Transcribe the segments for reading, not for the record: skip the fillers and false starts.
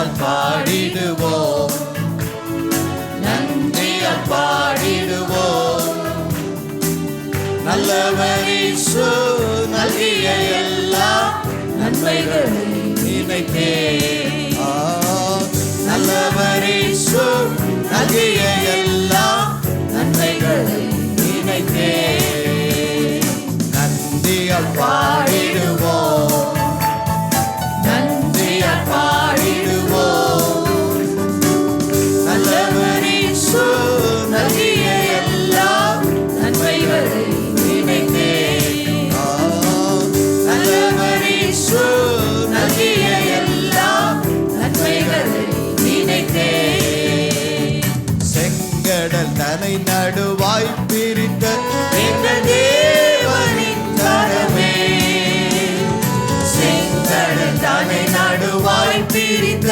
நன்றியால் பாடிடுவோம், நன்றியால் பாடிடுவோம். நல்லவர் இயேசு நல்கிய எல்லா நன்மைகளை நினைத்தே, நல்லவர் இயேசு நல்கிய எல்லா நன்மைகளை நினைத்தே நன்றியால் பாடிடுவோம், நன்றியால் பாடிடுவோம். நல்லவர் இயேசு நல்கிய எல்லா நன்மைகளை நினைத்தே, நல்லவர் இயேசு நல்கிய எல்லா நன்மைகளை நினைத்தே. செங்கடல் தனை நடுவாய் பிரித்த எங்கள் தேவனின் கரமே, செங்கடல் தனை நடுவாய் பிரித்த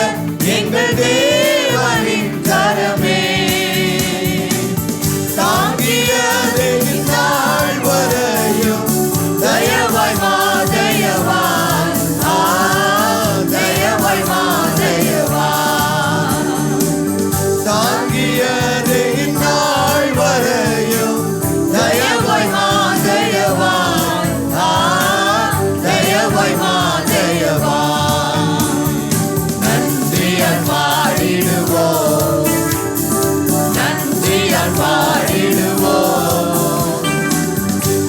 எங்கள் தேவனின் கரமே, தாங்கியது இந்நாள் வரையும் தயவாய் மாதயவான், தயவாய் மாதயவான், தாங்கியது இந்நாள் வரையும் தயவாய் மாதயவான், தயவாய் மாதயவான். நன்றியால் பாடிடுவோம், நன்றியால் பாடிடுவோம்.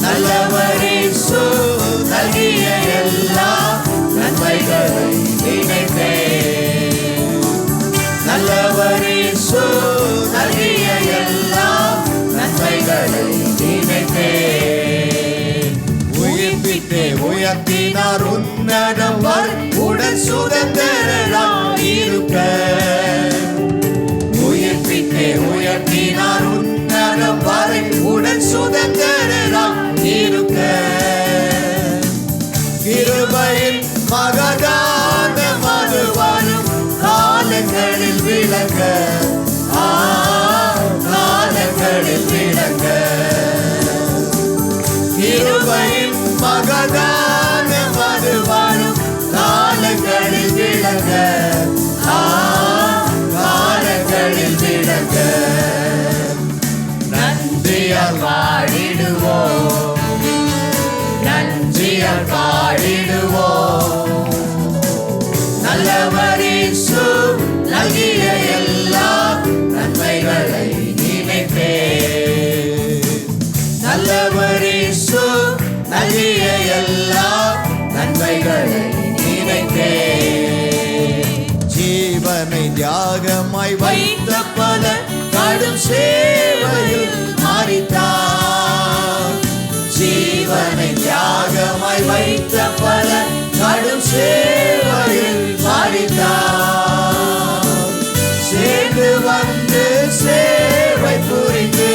நல்லவர் இயேசு நல்கிய எல்லா நன்மைகளை நினைத்தே, நல்லவர் இயேசு நல்கிய எல்லா நன்மைகளை நினைத்தே. உயிர்ப்பித்தே உயர்த்தினார் உன்னதம் வரை உடன் சுதந்திரராய் இருக்க, உயிர்ப்பித்தே உயர்த்தினார் உன்னதம் வரை உடன் சுதந்திரராய் இருக்க, கிருபையின் மகதான மதுவரும் காலங்களில் விளங்க, காலங்களில் விளங்க, கிருபையின் மகதான மதுவரும் காலங்களில் விளங்க, காலங்களில் விளங்க. நன்றியால் பாடிடுவோம், நன்றியால் பாடிடுவோம். நல்லவர் இயேசு நல்கிய எல்லா நன்மைகளை நினைத்தே, நல்லவர் இயேசு நல்கிய எல்லா நன்மைகளை நினைத்தே. ஜீவனை தியாகமாய் வைத்த பல கடும் சேவையில் மரித்தார், ஜீவனை தியாகமாய் வைத்த பல கடும் சேவையில் மரித்தார். சேர்ந்து வந்து சேவை புரிந்து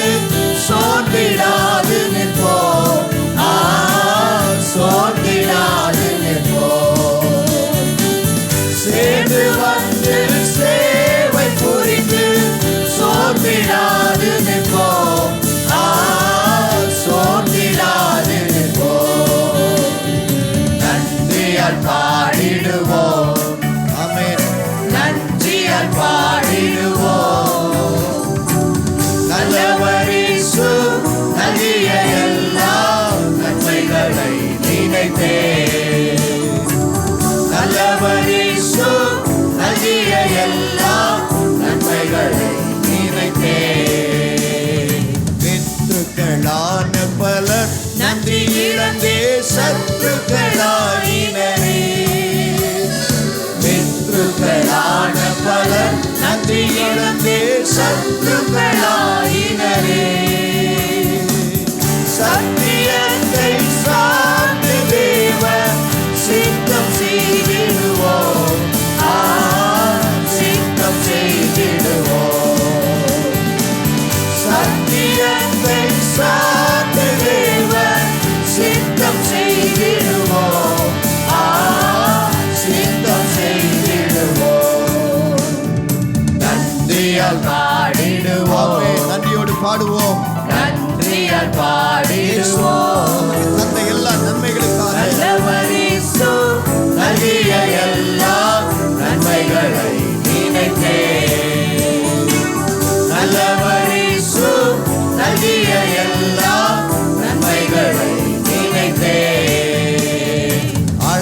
சோர்ந்திடாது நிற்போம், சோர்ந்திடாது நிற்போம். சேர்ந்து வந்து சேவை புரிந்து சோர்ந்திடாது நிற்போம், சோர்ந்திடாது நிற்போம். நன்றியால் பாடிடுவோம், ஆமென், நன்றியால் பாடிடுவோம். நல்லவர் இயேசு நல்கிய எல்லா நன்மைகளை நினைத்தே, நல்லவர் இயேசு நல்கிய எல்லா நன்மைகளை நினைத்தே. மித்ருக்களான பலர் நன்றி இழந்தே சத்துக்களாயினரே, மித்ருக்களான பலர் நன்றி இழந்தே சத்துக்களாயினரே. சத்தியத்தை சார்ந்து தேவ சித்தம் செய்திடுவோம், சித்தம் செய்திடுவோம். சத்தியத்தை சார்ந்து தேவ சித்தம் செய்திடுவோம், சித்தம் செய்திடுவோம். நன்றியால் பாடிடுவோம், நன்றியோடு பாடுவோம், நன்றியால் பாடிடுவோம். தந்த எல்லா நன்மைகளுக்காக நல்லவர் இயேசு நல்கிய எல்லா நன்மைகளை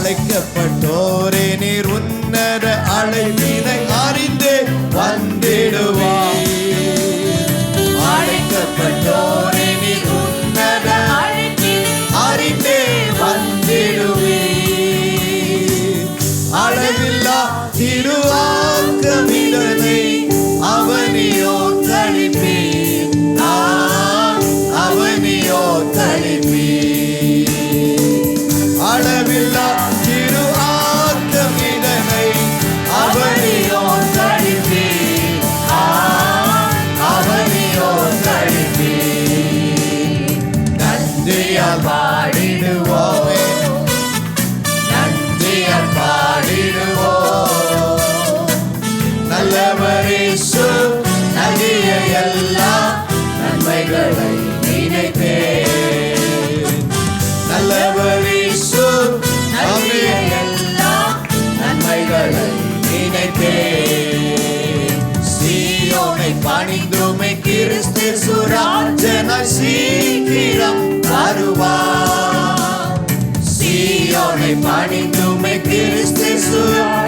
அழைக்கப்பட்டோரே நீர் உன்னத அழைப்பினை அறிந்தே வந்திடுவார். அழைக்கப்பட்டோரே நீர் உன்னத அழைப்பினை அறிந்தே வந்திடுவீர். அளவில்லா திருவாக்கமிடனை அவனியோ தளிப்பீர். அவனியோ தளிப்பீர். அளவில்லா திருவாக்கமிடனை அவனியோ தளிப்பீர். அவனியோ தளிப்பீர். நன்றியால் பாடிடுவோமே, நன்றியால் பாடிடுவோம். நல்லவர் இயேசு நல்கிய எல்லா நன்மைகளை நினைத்தே. நல்லவர் இயேசு நல்கிய எல்லா நன்மைகளை நினைத்தே. சீயோனை பணிந்துமை கிறிஸ்து சுராஜனாய் சீக்கிரம் வருவார். சீயோனை பணிந்துமை கிறிஸ்து சுராஜனாய்